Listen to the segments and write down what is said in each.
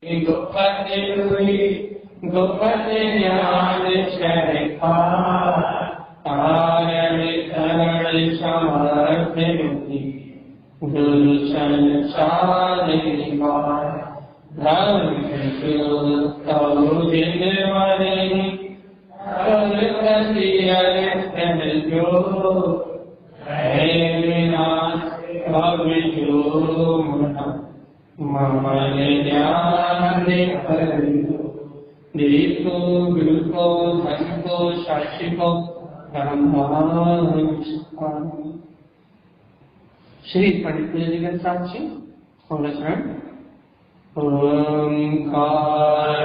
गोपते हुई गोपते ज्ञान शरखा कारण शरण समर्थ गुरु संसार निवार धर्म दिन मरे जो ममल ज्ञान देखो गुरु को धन को साक्षी को श्री पंडित जी के साक्षी ओंकार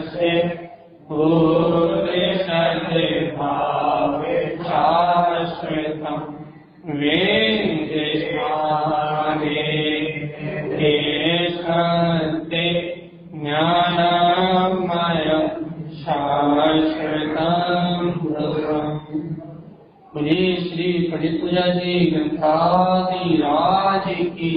से भाव शाश्वतम वेदे ज्ञानमय शाश्वतम बोलिए श्री पंडित पूजा जी ग्रंथाधिराज की।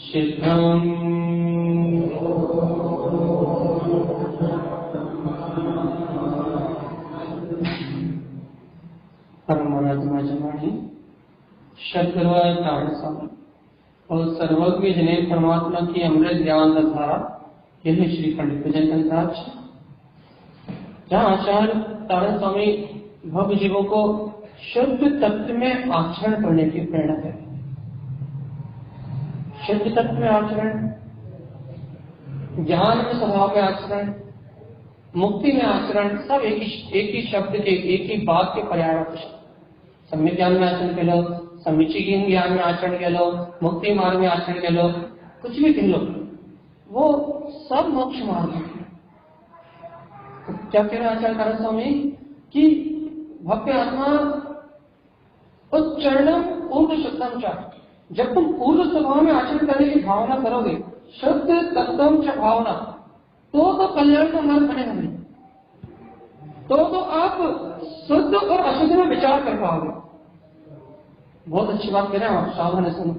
सिद्धम परमात्मा जमानी शब्द और सर्वज्ञ जने परमात्मा की अमृत ज्ञान धारा, यही श्री पंडित पूजन कंसाक्ष, जहाँ आचार्य तारण स्वामी भक्त जीवों को शुद्ध तत्व में आचरण करने की प्रेरणा है। शुद्ध तत्व में आचरण, ज्ञान के स्वभाव में आचरण, मुक्ति में आचरण, सब एक ही शब्द के, एक ही बात के पर्यायवाची शब्द। सम्यक ज्ञान में आचरण कह लो, समीचीन ज्ञान में आचरण कह लो, मुक्ति मार्ग में आचरण कह लो, कुछ भी कह लो, वो सब मोक्ष मार्ग है। तो क्या कह रहे आचार्य तारण स्वामी कि भक्त आत्मा उच्चरणम पूर्व शुद्धम च, जब तुम पूर्व स्वभाव में आचरण करने की भावना करोगे, शुद्ध तत्वम च भावना, तो कल्याण का मार्ग बनेगा नहीं। तो आप शुद्ध और अशुद्ध में विचार कर पाओगे। बहुत अच्छी बात कह रहे हैं आप, सावधान सुनो।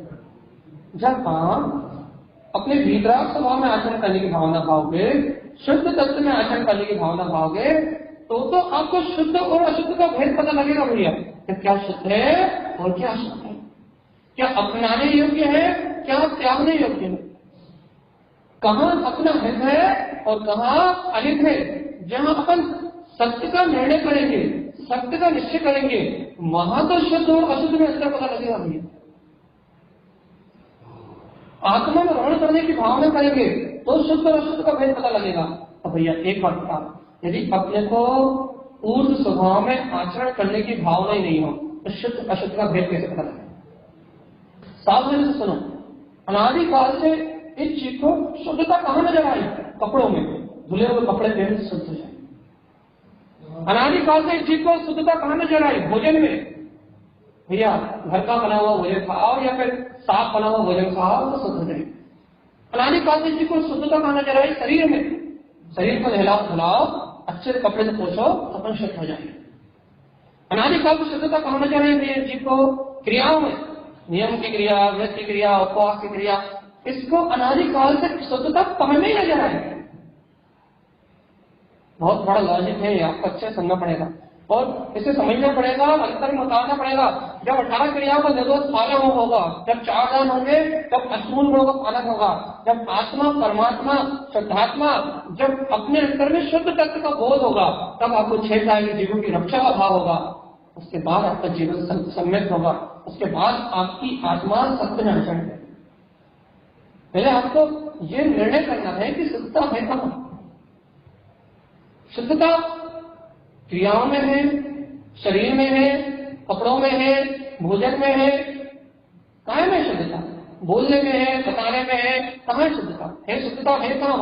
जब आप अपने भीतराग स्वभाव में आचरण करने की भावना पाओगे, शुद्ध तत्व में आचरण करने की भावना पाओगे, तो आपको शुद्ध और अशुद्ध का भेद पता लगेगा भैया, कि क्या शुद्ध है और क्या अशुद्ध है, क्या अपनाने योग्य है, क्या त्यागने योग्य है, कहाँ अपना हित है और कहाँ अहित है। जहाँ अपन सत्य का निर्णय करेंगे, सत्य का निश्चय करेंगे, वहां तो शुद्ध और अशुद्ध में अंतर पता लगेगा भैया। आत्मा में रमण करने की भावना करेंगे तो शुद्ध और अशुद्ध का भेद पता लगेगा। तो भैया एक बात बता, यदि अपने को पूर्व स्वभाव में आचरण करने की भावना ही नहीं हो तो शुद्ध अशुद्ध का भेद कैसे पता लगेगा? सावधानी से सुनो। अनादिकाल से इस चीज को शुद्धता कहाँ नजर आई? कपड़ों में, धुले हुए कपड़े पहने से शुद्ध हो जाए। अनादिकाल से इस चीज को शुद्धता कहाँ नजर आई? भोजन में। भैया घर का बना हुआ भोजन खाओ या फिर साफ बना हुआ भोजन खाओ तो शुद्ध हो जाए। अनादिकाल से इस चीज को शुद्धता कहाँ नजर आई? शरीर में। शरीर को नहलाओ धुलाओ, अच्छे से कपड़े से पोछो, अपन शुद्ध हो जाएंगे। अनादिकाल की शुद्धता कहाँ नजर आई भैया जी को? क्रियाओं में, नियम की क्रिया, व्रत की क्रिया, उपवास की क्रिया, इसको अनादिकाल से शुद्धता कहाँ नहीं नजर आई? बहुत बड़ा लॉजिक है, आपको अच्छे से समझना पड़ेगा और इसे समझना पड़ेगा, अंतर में उतारना पड़ेगा। जब 18 क्रियाओं का निर्दोष पालन होगा, जब 4 दान होंगे, तब अष्टमूल गुणों का पालन होगा। जब आत्मा, परमात्मा, शुद्धात्मा, जब अपने अंतर में शुद्ध तत्व का बोध होगा, तब आपको 6 साल के जीवों की रक्षा का भाव होगा। उसके बाद आपका जीवन सम्यक होगा। उसके बाद आपकी आत्मा सत्य में आचरण है। पहले आपको ये निर्णय करना है कि शुद्धता है कहाँ। शुद्धता क्रियाओं में है, शरीर में है, कपड़ों में है, भोजन में है। कहाँ में शुद्धता? बोलने में है, बताने में है। कहाँ शुद्धता है? शुद्धता है कहाँ?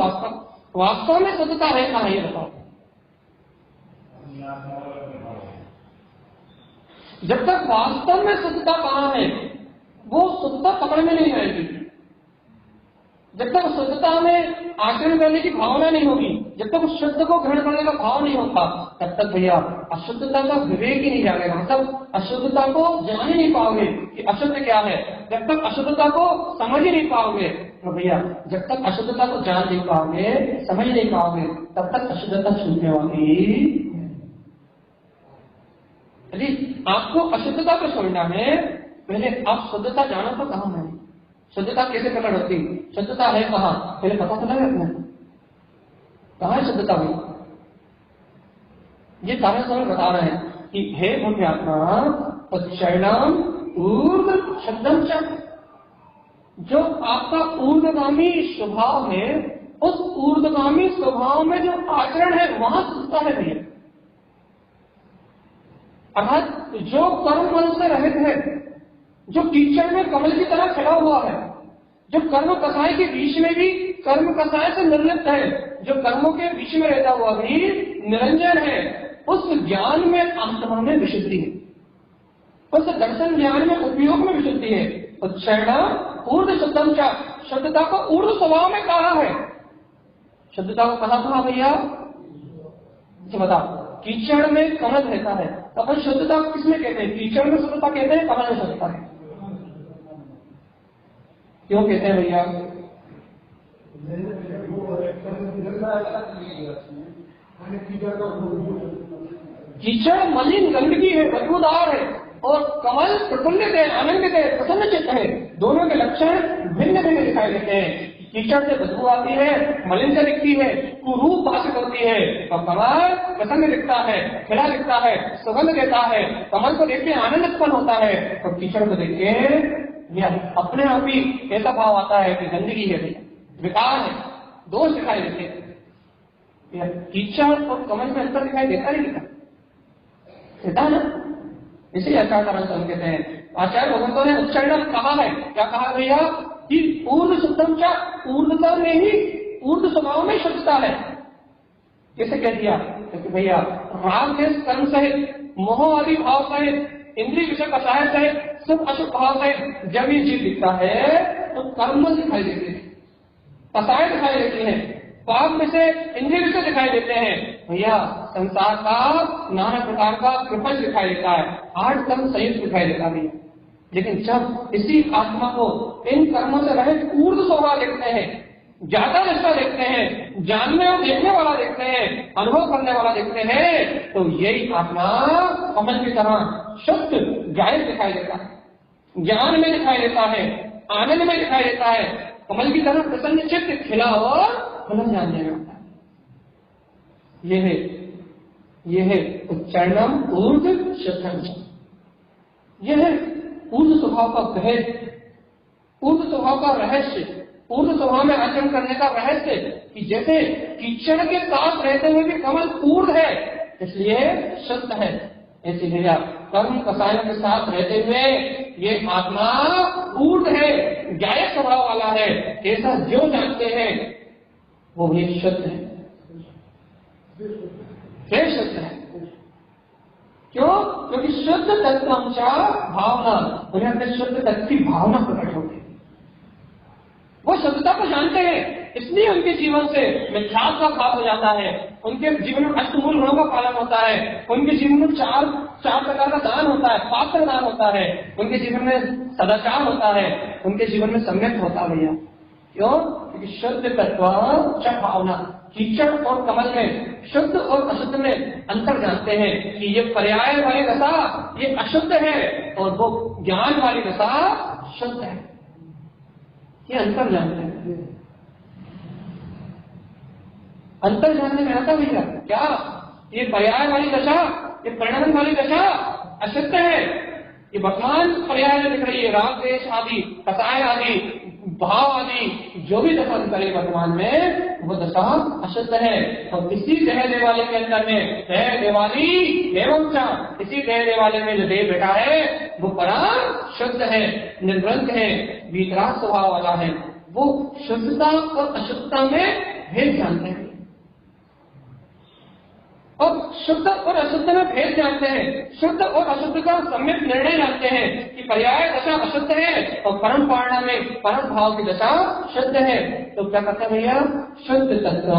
वास्तव में शुद्धता है कहाँ, ये बताओ। जब तक वास्तव में शुद्धता कहाँ है, वो शुद्धता पकड़ में नहीं आएगी। जब तक शुद्धता में आचरण करने की भावना नहीं होगी, जब तक उस शुद्ध को ग्रहण करने का भाव नहीं होगा, तब तक भैया अशुद्धता का विवेक ही नहीं जानेगा। मतलब अशुद्धता को जान ही नहीं पाओगे कि अशुद्ध क्या है। जब तक अशुद्धता को समझ ही नहीं पाओगे, तो भैया जब तक अशुद्धता को जान नहीं पाओगे, समझ नहीं पाओगे, तब तक अशुद्धता छूटने वाली। यदि आपको अशुद्धता को समझना है, पहले आप शुद्धता जानो तो कहाँ है, शुद्धता कैसे प्रकट होती, शुद्धता है कहाँ, पहले पता चला है अपने कहाँ है शुद्धता हुई। ये कारण समय बता रहे हैं कि हे पुण्यात्मा उच्चैनम ऊर्ध्व शब्दम च, जो आपका ऊर्ध्वगामी स्वभाव है, उस ऊर्ध्वगामी स्वभाव में जो आचरण है वहां शुद्धता है भैया। अर्थात जो कर्म मन से रहित है, जो कीचड़ में कमल की तरह खड़ा हुआ है, जो कर्म कसाय के बीच में भी कर्म कसाय से निर्लिप्त है, जो कर्मों के बीच में रहता हुआ भी निरंजन है, उस ज्ञान में आत्मा में विशुद्धि है, उस दर्शन ज्ञान में उपयोग में विशुद्धि है। उच्चैना ऊर्ध्व शब्दम च, शुद्धता को ऊर्ध्व स्वभाव में कहा है। शुद्धता को कहा था भैया, बताओ। कीचड़ में कमल रहता है, तो अपन शुद्धता किसमें कहते हैं? कीचड़ में शुद्धता कहते हैं, कमल में शुद्धता है। क्यों कहते हैं भैया? कीचड़ मलिन गंदगी है, बदबूदार है, और कमल प्रफुल्लित है, आनंदित है, प्रसन्न चित्त है। दोनों के लक्षण भिन्न भिन्न दिखाई देते हैं। कीचड़ से बदबू आती है, मलिनता दिखती है, कुरूप भाषित होती है, और कमल प्रसन्न दिखता है, खिला दिखता है, सुगंध देता है। कमल को देख के आनंद उत्पन्न होता है, और कीचड़ को देख के अपने आप ही ऐसा भाव आता है कि गंदगी है, विकार है, दोष दिखाई देते हैं। कीचड़ और कमल में अंतर दिखाई देता ही देता है ना। इसी आचार्य कहते हैं, आचार्य भगवंतों ने उच्चारण कहा है, क्या कहा भैया? कि ऊर्ध्व शुद्धम च, ऊर्ध्वता में ही ऊर्ध्व स्वभाव में शुद्धता है। कैसे कह दिया? क्योंकि भैया राग देश कर्म सहित, मोह आदि भाव सहित, इंद्रिय विषय कसाय सहित, शुभ अशुभ भाव सहित जब ये जीव दिखता है तो कर्म दिखाई देते हैं, कसाय दिखाई देती है, पाप में से इंद्रिय विषय दिखाई देते हैं। भैया संसार का नाना प्रकार का कृपण दिखाई देता है, 8 कर्म संयुक्त दिखाई देता है। लेकिन जब इसी आत्मा को इन कर्मों से रहित ऊर्ध्व स्वभाव देखते हैं, ज्यादा निष्ठा देखते हैं, जानने और देखने वाला देखते हैं, अनुभव करने वाला देखते हैं, तो यही आत्मा कमल की तरह शुद्ध गायब दिखाई देता है, ज्ञान में दिखाई देता है, आनंद में दिखाई देता है, कमल की तरह प्रसन्न चित्त खिला और फलन जानने में होता है। ये है उच्चारणम ऊर्ध्व शुद्धम। यह है ऊर्ध्व स्वभाव का भेद, ऊर्ध्व स्वभाव का रहस्य, ऊर्ध्व स्वभाव में आचरण करने का रहस्य, कि जैसे कीचड़ के साथ रहते हुए भी कमल ऊर्ध्व है, इसलिए शुद्ध है। इसीलिए कर्म कसायों के साथ रहते हुए ये आत्मा ऊर्ध्व है, गायक स्वभाव वाला है, ऐसा जो जानते हैं वो भी शुद्ध है, फिर शुद्ध है। क्यों? क्योंकि शुद्ध तत्वंचा भावना, उन्हें अपने शुद्ध तत्व की भावना प्रकट होती है। वो शुद्धता को जानते हैं, इसलिए उनके जीवन से मिथ्यात्व का घात हो जाता है, उनके जीवन में अष्टमूल गुणों का पालन होता है, उनके जीवन में चार प्रकार का दान होता है, पात्र दान होता है, उनके जीवन में सदाचार होता है, उनके जीवन में सम्यक होता है। भैया क्यों? क्योंकि शुद्ध तत्व च भावना, कीचड़ और कमल में, शुद्ध और अशुद्ध में अंतर जानते हैं कि ये पर्याय वाली दशा ये अशुद्ध है और वो ज्ञान वाली दशा शुद्ध है। ये अंतर जानते हैं। अंतर जानने में आता भैया क्या? ये पर्याय वाली दशा, ये परिणाम वाली दशा अशुद्ध है। ये वर्तमान पर्याय दिख रही है, राग देश आदि, कसाय आदि, भाव आदि, जो भी दशा करे वर्तमान में, वो दशा अशुद्ध है। और इसी देह देवालय के अंदर में देह देवाली एवं इसी देह देवालय में जो देह बैठा है वो परम शुद्ध है, निर्ग्रंथ है, वितराग स्वभाव वाला है। वो शुद्धता और अशुद्धता में भेद जानते हैं और शुद्ध और अशुद्ध में भेद जानते हैं, शुद्ध और अशुद्ध का सम्यक निर्णय जानते हैं कि पर्याय दशा अशुद्ध है और परम पारणा में परम भाव की दशा शुद्ध है। तो क्या कहते हैं भैया, शुद्ध तत्व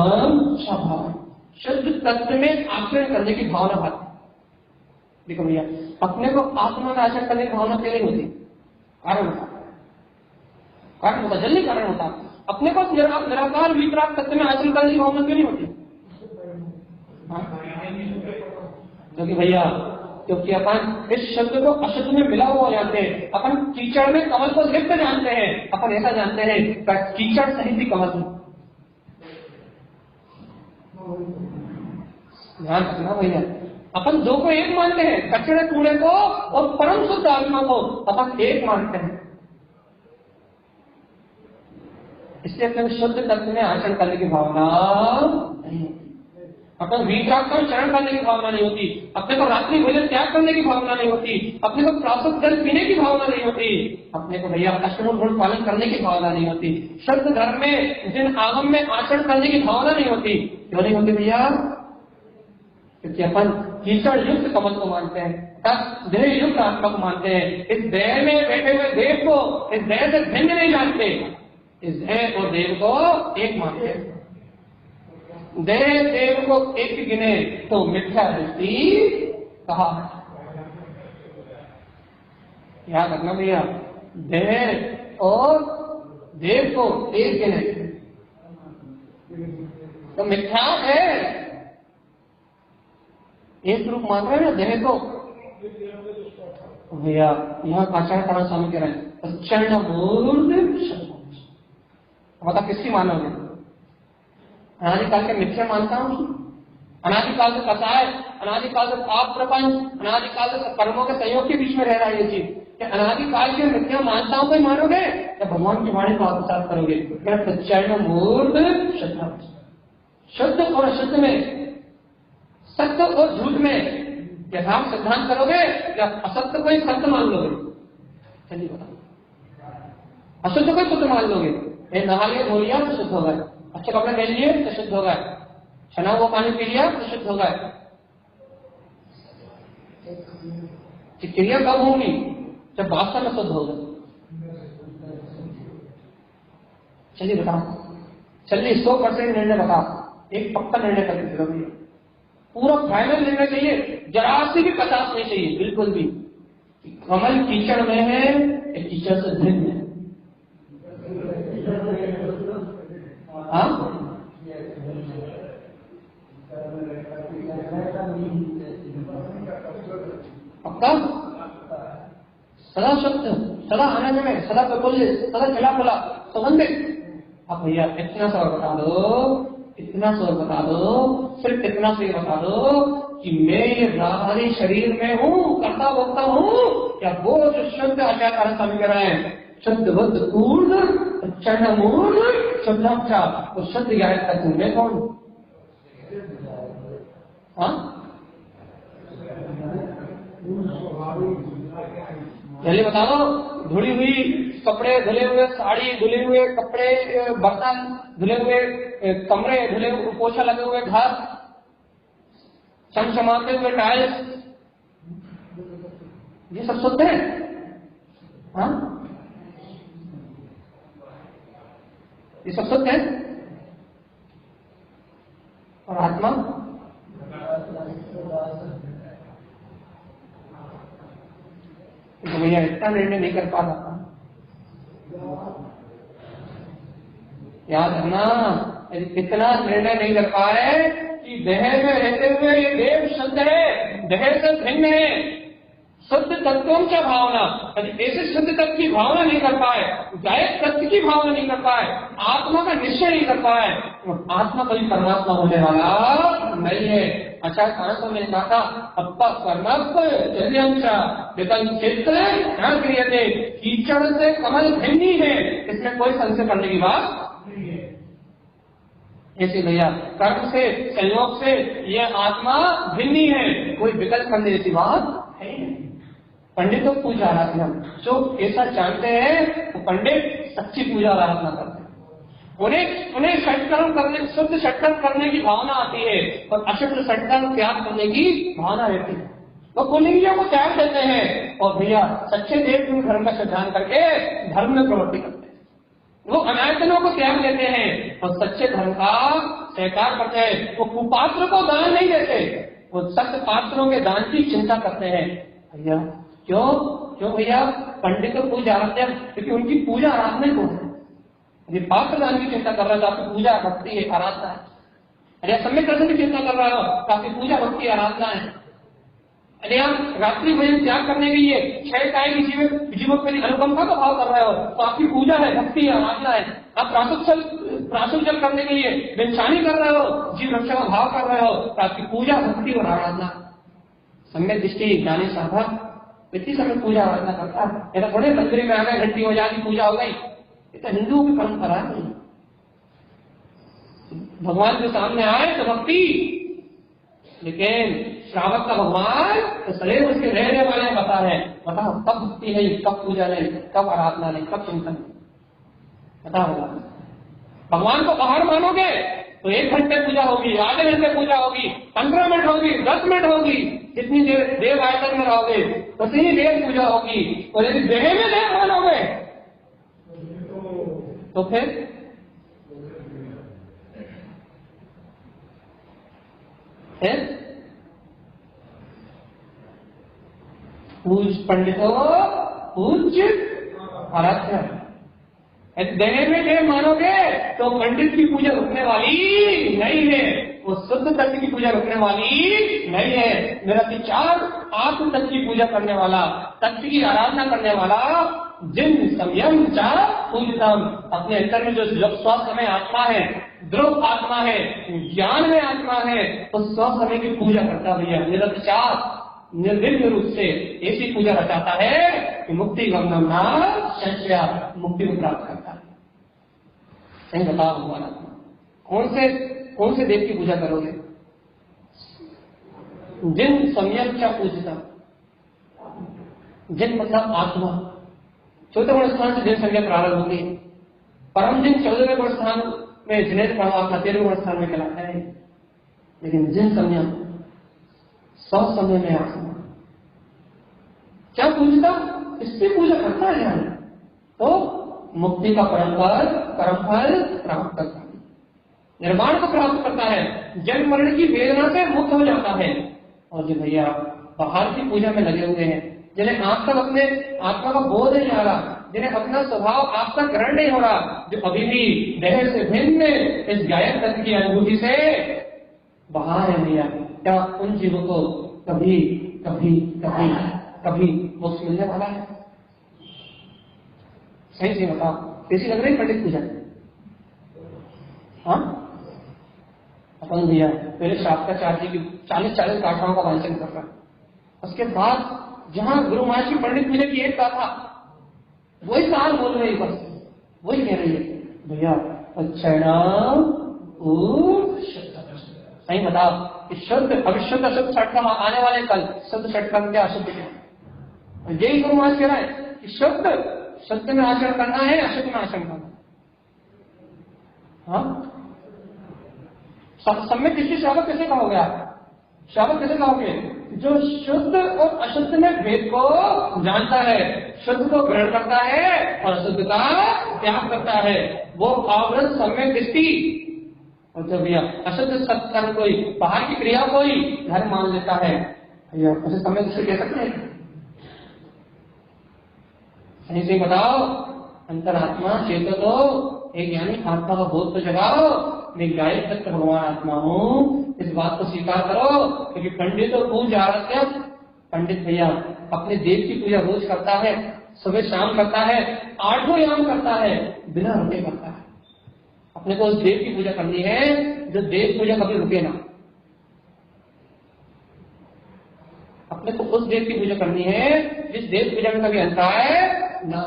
स्वभाव, शुद्ध तत्व में आचरण करने की भावना भाती। देखो भैया, अपने को आत्मा में आचरण करने की भावना क्यों नहीं होती? कारण होता, जल्दी कारण होता। अपने को निराकार वितराग तत्व में आचरण करने की भावना क्यों नहीं होती? क्योंकि भैया, क्योंकि अपन इस शब्द को अशुद्ध में मिला हुआ जानते हैं। अपन कीचड़ में कमल को लिप्त जानते हैं। अपन ऐसा जानते हैं कीचड़ सहित ही कमल। ध्यान रखना भैया, अपन दो को एक मानते हैं, कचड़े कूड़े को और परम शुद्ध आत्मा को अपन एक मानते हैं। इसलिए अपने शुद्ध तत्व में आचरण करने की भावना नहीं होती। अपन वीतराग का चरण करने की भावना नहीं होती। अपने को रात्रि भोजन त्याग करने की भावना नहीं होती। अपने को प्रातः जल पीने की भावना नहीं होती। अपने को भैया अष्टमूल गुण पालन करने की भावना नहीं होती। शुद्ध धर्म में जिन आगम में आचरण करने की भावना नहीं होती। क्यों नहीं होती भैया? क्योंकि अपन कीचड़ युक्त कमल को मानते हैं, देह युक्त आत्मा को मानते हैं। इस देह में बैठे हुए देव को इस देह से भिन्न नहीं जानते। इस देह और देव को एक मानते हैं। देह देव को एक गिने तो मिथ्या दृष्टि कहा है। याद रखना भैया, देह और देव को एक गिने तो मिथ्या है। एक रूप मान रहे हैं ना देह को भैया। यहाँ आचार्य करण स्वामी कह रहे हैं चरण मूर्ध। बता किसकी मानोगे? अनादिकाल के मिथ्या मानता हूं, अनादिकाल से कसाय, अनादिकाल से पाप प्रपंच, अनादिकाल से कर्मों के संयोग के बीच में रह रहा है ये चीज। अनादिकाल के मिथ्या मानता हूं तो ही मानोगे या भगवान की वाणी को आत्मसात करोगे? चरण मूर्ध शुद्ध और अशुद्ध में, सत्य और झूठ में यथार्थ सिद्धांत करोगे या असत्य को ही सत्य मान लोगे? चलिए बताओ। अशुद्ध को शुद्ध मान लोगे? नहा लिया धो लिया तो शुद्ध हो गए, अच्छे कपड़े पहन लिए तो शुद्ध हो गए, छना हुआ पानी पी लिया तो शुद्ध हो गए। क्रिया कब होंगी? जब वास्तव में शुद्ध हो गए। चलिए बताओ, चलिए 100% निर्णय बताओ, एक पक्का निर्णय करके फिर भैया, पूरा फाइनल निर्णय चाहिए, जरा से भी 50 नहीं चाहिए बिल्कुल भी। कमल कीचड़ में है, कीचड़ से भिन्न है। हाँ? पक्का? सदा शुद्ध, सदा आनंद में, सदा प्रफुल्लित, सदा खिला खुला सुगंधित। अब भैया इतना सा बता दो, इतना सा बता दो, सिर्फ इतना से बता दो कि मैं ये राहरी शरीर में हूँ, करता भोगता हूँ, क्या वो जो शुद्ध आचार्य कारण स्वामी कह रहे हैं, शुद्ध बुद्ध पूर्ण चरण मूल शुद्धाक्षा, तो शुद्ध ज्ञान का तुम्हें कौन? हाँ, पहले बता दो। धुली हुई कपड़े धुले हुए, साड़ी धुले हुए कपड़े, बर्तन धुले हुए, कमरे धुले हुए, पोछा लगे हुए घर, चमचमाते हुए टाइल्स, ये सब शुद्ध है? हाँ, ये सब शुद्ध है। और आत्मा तो भैया इतना निर्णय नहीं कर पाता। याद रखना, इतना निर्णय नहीं कर पाए कि देह में रहते हुए ये देव शुद्ध है, देह से भिन्न है, शुद्ध तत्वों की भावना, ऐसे शुद्ध तत्व की भावना नहीं कर पाए, गायक तत्व की भावना नहीं कर पाए, आत्मा का निश्चय नहीं कर पाए, आत्मा कभी परमात्मा होने वाला नहीं है। अच्छा, कहां से मैंने कहा था, अप्पा परमात्मा क्षेत्र ध्यान क्रियते, कीचड़ से कमल भिन्न है, इसमें कोई संशय करने की बात नहीं है। ऐसे भैया कर्म से संयोग से यह आत्मा भिन्न है, कोई विकल्प करने जैसी बात है नहीं। पंडितों को पूजा आराधना, जो ऐसा जानते हैं वो पंडित सच्ची पूजा आराधना करते हैं। उन्हें उन्हें षटकर्म करने, शुद्ध षटकर्म करने की भावना आती है और अशुद्ध षटकर्म त्याग करने की भावना रहती है। वो कुलिंगियों को त्याग देते हैं और भैया सच्चे देव धर्म का सिद्धांत करके धर्म में प्रवृत्ति करते हैं। वो अनायतनों को त्याग देते हैं और सच्चे धर्म का स्वीकार करते हैं। वो कुपात्र को दान नहीं देते, वो सत्य पात्रों के दान की चिंता करते हैं। भैया क्यों क्यों भैया? पंडित को पूजा आराध्य, क्योंकि उनकी पूजा आराधना को है। यदि पात्र दान की चिंता कर रहा है तो आपकी पूजा भक्ति है, आराधना है। अरे सम्यक दर्शन की चिंता कर रहा हो तो आपकी पूजा भक्ति आराधना है। यदि आप रात्रि भोजन त्याग करने के लिए 6 काय की जीवक में अनुकंपा का भाव कर रहे हो तो आपकी पूजा है, भक्ति है, आराधना है। आप प्रासुचल करने के लिए बेंचानी कर रहे हो, जीव रक्षा का भाव कर रहे हो तो आपकी पूजा, भक्ति और आराधना। सम्यक दृष्टि ज्ञानी साधक इतनी समय पूजा आराधना करता है। ऐसा थोड़े मंदिर में आ गए, घंटी हो जाती, पूजा हो गई। ये तो हिंदुओं की परंपरा है। भगवान के सामने आए तो भक्ति, लेकिन श्रावक का भगवान तो सदैव उसके रहने वाले पता है। बताओ कब भक्ति नहीं, कब पूजा नहीं, कब आराधना नहीं, कब चिंतन नहीं, पता होगा। भगवान को बाहर मानोगे तो 1 घंटे पूजा होगी, आधे घंटे पूजा होगी, 15 मिनट होगी, 10 मिनट होगी। जितनी देर देव आयतन में रहोगे उतनी देर पूजा होगी। और यदि देह में देव मानोगे तो फिर पूज पंडितों पूज्य आराध्य। देह में देव मानोगे तो पंडित की पूजा रुकने वाली नहीं है, वो शुद्ध तत्व की पूजा रुकने वाली नहीं है। मेरा विचार आत्म तत्व की पूजा करने वाला, तत्व की आराधना करने वाला, जिन संयम चाह पूजतम, अपने अंतर में जो स्वस्थ में आत्मा है, द्रव आत्मा है, ज्ञान में आत्मा है, उस स्वस्थ समय की पूजा करता भैया निरक्षार निर्विघ्न रूप से ऐसी पूजा रचाता है कि मुक्ति गमनम नाम संशया, मुक्ति को प्राप्त करता है। सही बताओ भगवान कौन से देव की पूजा करोगे? जिन सम्यक क्या पूजता, जिन मतलब आत्मा 14वें गुण स्थान से जिन संज्ञा प्रारंभ होगी, परम जिन 14वें गुण स्थान में जिन्हें परमात्मा 13वें गुण स्थान में कहलाता है। लेकिन जिन संज्ञा 100 समय में आत्मा क्या पूजता, इसकी पूजा करता है तो मुक्ति का कर्म फल प्राप्त करता है, निर्माण को प्राप्त करता है, जन्म मरण की वेदना से मुक्त हो जाता है। और जो भैया बाहर की पूजा में लगे हुए हैं, जिन्हें आप तक अपने आत्मा का बोध नहीं आ रहा, जिन्हें अपना स्वभाव आप तक ग्रहण नहीं हो रहा, जो अभी भी देह से भिन्न इस गायक तत्व की अनुभूति से बाहर है भैया, क्या उन जीवों को कभी कभी कभी कभी मोक्ष मिलने वाला है? सही से बताओ, कैसी लग रही पंडित पूजा? हाँ अपन भैया पहले शास्त्राचार्य की 40 गाथाओं का वांचन कर रहा, उसके बाद जहां गुरु महाराज की पंडित पूजा की एक गाथा वही साल बोल रही, बस वही कह रही है भैया अक्षरणाम। सही बताओ कि शुद्ध अविशुद्ध अशुद्ध षटकर्म आने वाले कल, शुद्ध षटकर्म क्या अशुद्ध क्या? यही गुरु महाराज कह रहा है कि शुद्ध में आचरण करना है, अशुद्ध में आचरण करना है। हाँ सम्यक दृष्टि श्रावक कैसे कहोगे आप? श्रावक कैसे कहोगे? जो शुद्ध और अशुद्ध में भेद को जानता है, शुद्ध को ग्रहण करता है और अशुद्ध का त्याग करता है, वो आवरण सम्यक दृष्टि। और जब यह अशुद्ध सत्कर्म कोई बाहर की क्रिया कोई धर्म मान लेता है, उसे सम्यक दृष्टि कह सकते हैं? सही से बताओ, अंतरात्मा चेतो तो एक यानी आत्मा का बोध तो जगाओ, मैं गायक तत्व भगवान आत्मा हूँ, इस बात को स्वीकार करो। क्योंकि पंडित और पूजा आराध्य, पंडित भैया अपने देव की पूजा रोज करता है, सुबह शाम करता है, 8 याम करता है, बिना रुके करता है। अपने को उस देव की पूजा करनी है जो देव पूजा कभी रुके ना, अपने को उस देव की पूजा करनी है जिस देव पूजा में कभी अंत है ना।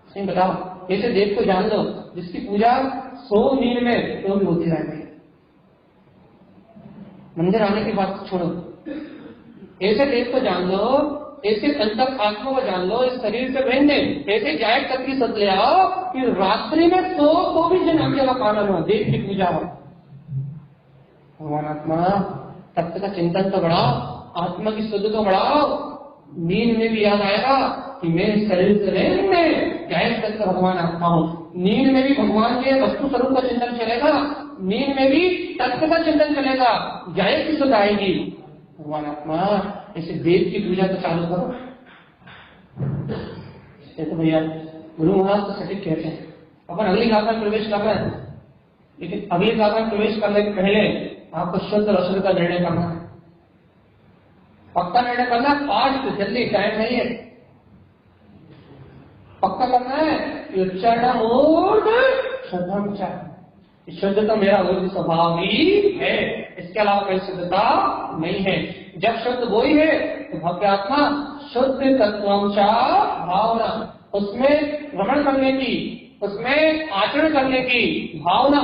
सही बताओ, ऐसे देव को जान लो जिसकी पूजा 100 मील में तो भी होती रह गई। मंदिर आने की बात छोड़ो, ऐसे देव को जान लो ऐसे अंतर आत्मा को जान लो, इस शरीर से भिन्न ऐसे गायब तक की सद ले आओ कि रात्रि में तो भी जिन आज्ञा का पालन हो, देव की पूजा हो। भगवान आत्मा तत्व का चिंतन तो बढ़ाओ, आत्मा की शुद्ध तो बढ़ाओ। नींद में भी याद आएगा कि मैं इस शरीर से नहीं, गायब तक भगवान आत्मा हूँ। नींद में भी भगवान के वस्तु स्वरूप का चिंतन चलेगा, नींद में भी तत्व का चिंतन चलेगा, गायब की शुद्ध आएगी। भगवान आत्मा ऐसे देव की पूजा तो चालू करो। तो भैया गुरु महाराज तो सटीक कहते हैं, अपन अगली गाथा में प्रवेश कर रहे हैं, लेकिन अगली गाथा में प्रवेश करने के पहले आपको शुद्ध और अशुद्ध का निर्णय करना है, पक्का निर्णय करना है। फास्ट, जल्दी, टाइम नहीं है, पक्का करना है। शुद्धता मेरा वो स्वभाव ही है, इसके अलावा कोई शुद्धता नहीं है। जब शुद्ध वो ही है तो भव्य आत्मा शुद्ध तत्वंशा भावना, उसमें भ्रमण करने की, उसमें आचरण करने की भावना,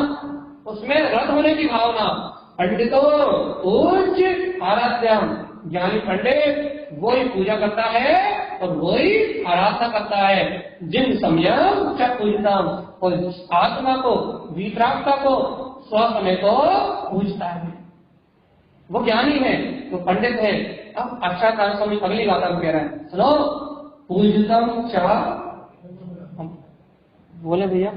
उसमें रत होने की भावना। पंडितो पूज्य आराध्याम, ज्ञानी पंडित वही पूजा करता है और वही आराधना करता है। जिन समयम च पूजताम, और आत्मा को, वितरागता को, स्वसमय को पूजता है, वो ज्ञानी है, वो पंडित है। अब अच्छा कारण स्वामी अगली गाथा में कह रहे हैं, सुनो। पूजतम च, बोले भैया,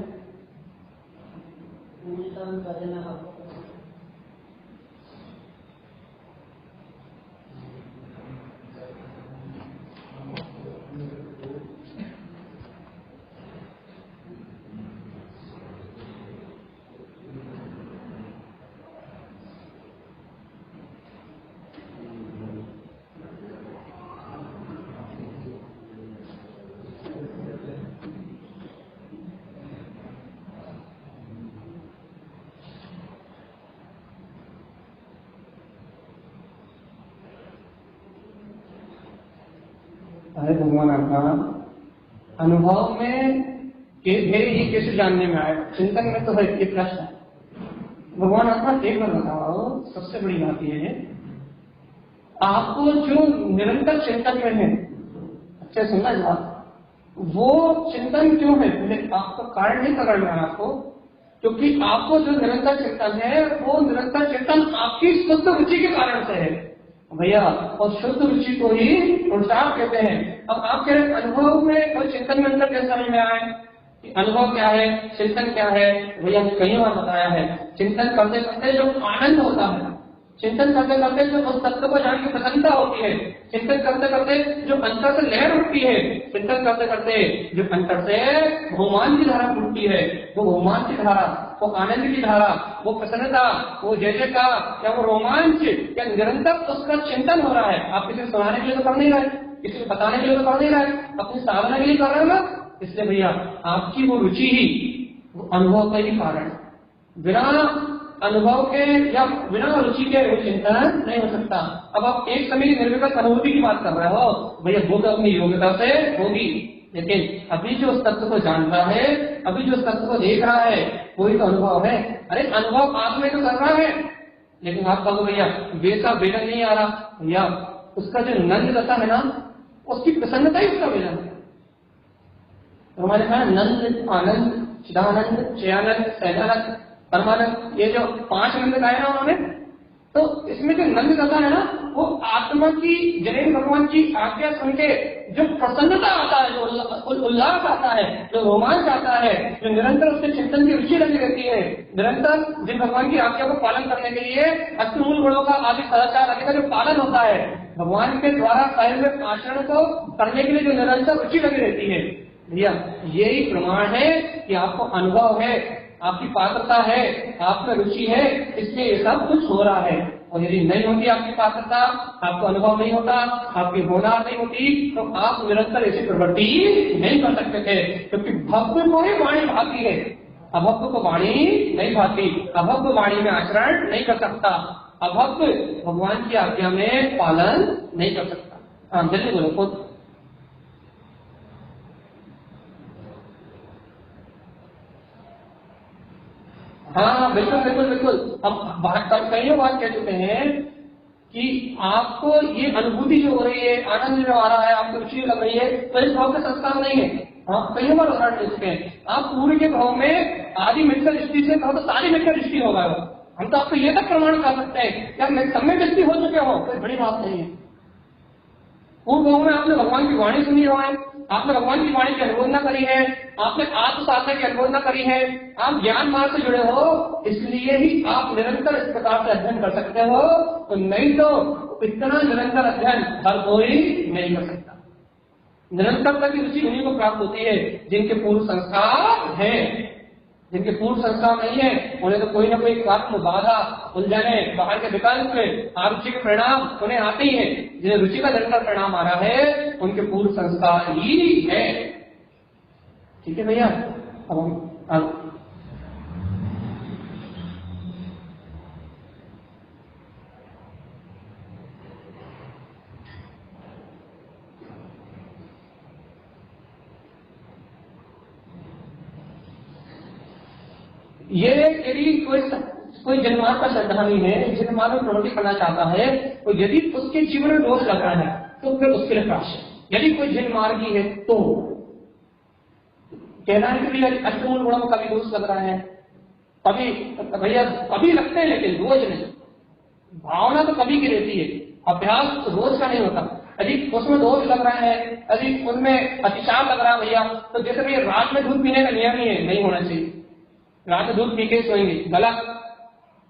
अरे भगवान आत्मा अनुभव में ही कैसे जानने में आए, चिंतन में तो है ये प्रश्न है। भगवान आत्मा एक बार बताओ, सबसे बड़ी बात यह है, आपको जो निरंतर चिंतन में है, अच्छा सुनना बात, वो चिंतन क्यों है? आपका कारण नहीं पकड़ रहा आपको, क्योंकि आपको जो निरंतर चिंतन है वो निरंतर चिंतन आपकी शुद्ध रुचि के कारण से है भैया, और शुद्ध रुचि को ही पुरुषार्थ कहते हैं। अब आप कह रहे अनुभव में कोई चिंतन में अंतर कैसे समझ में आए? अनुभव क्या है, चिंतन क्या है? भैया ने कई बार बताया है, चिंतन करते करते जो आनंद होता है, चिंतन करते करते जो उस तत्व को जान की प्रसन्नता होती है, चिंतन करते करते जो अंतर से लहर उठती है, चिंतन करते करते जो अंतर से रोमांच की धारा उठती है, वो रोमांच की धारा, वो आनंद की धारा, वो प्रसन्नता, वो जय का, क्या वो रोमांच, क्या निरंतर उसका चिंतन हो रहा है। आप किसी को सुनाने के लिए तो कर नहीं रहे, किसी को बताने के लिए तो कर नहीं रहे, अपनी साधना के लिए कर रहे हो ना। इसलिए भैया आपकी वो रुचि ही वो अनुभव का ही कारण, बिना अनुभव के या बिना रुचि के वो चिंतन नहीं हो सकता। अब आप एक समय की निर्विकल्प अनुभूति की बात कर रहे हो, भैया वो तो अपनी योग्यता से होगी, लेकिन अभी जो उस तत्व को जान रहा है, अभी जो उस तत्व को देख रहा है, वही तो अनुभव है। अरे अनुभव आप में तो कर रहा है, लेकिन आप कहो भैया वैसा वेदन नहीं आ रहा, भैया उसका जो नंद दशा है ना, उसकी प्रसन्नता ही उसका वेदन है। तो हमारे कहा नंद, आनंद, चिदानंद, चयानंद, सहजानंद, परमानंद, ये जो 5 नंद गाए ना उन्होंने, तो इसमें जो नंद दशा है ना, वो आत्मा की जनेन भगवान की आज्ञा सुन के जो प्रसन्नता आता है, जो उल्लास आता है, जो रोमांच आता है, जो निरंतर उसके चिंतन की रुचि लगी रहती है, निरंतर जिन भगवान की आज्ञा को पालन करने के लिए अष्टमूल गुणों का आदि सदाचार आदि का जो पालन होता है, भगवान के द्वारा कहे हुए आचरण को करने के लिए जो निरंतर रुचि लगी रहती है, भैया यही प्रमाण है कि आपको अनुभव है, आपकी पात्रता है, आपका रुचि है, इसलिए ये सब कुछ हो रहा है। और यदि नहीं होती आपकी पात्रता, आपको अनुभव नहीं होता, आपकी होनार नहीं होती, तो आप निरंतर ऐसी प्रवृत्ति नहीं कर सकते थे, क्योंकि भक्त को ही वाणी भाती है, अभक्त को वाणी नहीं भाती, अभक्त वाणी में आचरण नहीं कर सकता, अभक्त भगवान की आज्ञा में पालन नहीं कर सकता। हाँ जल्दी बोलो खुद। हाँ बिल्कुल बिल्कुल बिल्कुल, हम कई बात कह चुके हैं कि आपको ये अनुभूति जो हो रही है, आनंद जो आ रहा है, आपको रुचि लग रही है, तो इस भाव के संस्कार नहीं है। हाँ, कई बार उदाहरण दे चुके हैं। आप पूर्व के भाव में आदि मिलकर दृष्टि से कहो तो सारी मिलकर दृष्टि होगा। हम तो आपको ये तक प्रमाण कर सकते हैं कि आप समय दृष्टि हो चुके हो, कोई बड़ी बात नहीं है। पूर्व भाव में आपने भगवान की वाणी सुनी हो, आपने भगवान की वाणी की अनुमोदना करी है, आपने आत्म साधना की अनुमोदना करी है, आप ज्ञान मार्ग से जुड़े हो, इसलिए ही आप निरंतर इस प्रकार से अध्ययन कर सकते हो। तो नहीं तो इतना निरंतर अध्ययन हर कोई नहीं कर सकता। निरंतरता की रुचि उन्हीं को प्राप्त होती है जिनके पूर्व संस्कार है। जिनके पूर्व संस्कार नहीं है उन्हें तो कोई ना कोई कर्म, बाधा, उलझने, बाहर के विकल्प, आरुचि के परिणाम उन्हें आते ही है। जिन्हें रुचि का निरंतर परिणाम आ रहा है उनके पूर्व संस्कार ही है। ठीक है भैया, अब हम ये यदि कोई जन्मार्थ का श्रद्धालु है, जन्मार्थ में प्रवृत्ति करना चाहता है, तो यदि उसके जीवन में दोष लग रहा है तो फिर उसके लिए प्रायश्चित। यदि कोई जन्मार्गी है तो कहना है कि भैया अष्टमूल गुणों का भी दोष लग रहा है, कभी भैया कभी लगते हैं लेकिन रोज नहीं। भावना तो कभी की रहती है, अभ्यास रोज का नहीं होता। यदि उसमें दोष लग रहा है, यदि उनमें अतिचार लग रहा है भैया, तो जैसे भैया रात में दूध पीने का नियम ही है, नहीं होना चाहिए। रात में दूध पी के सोएंगे, गलत।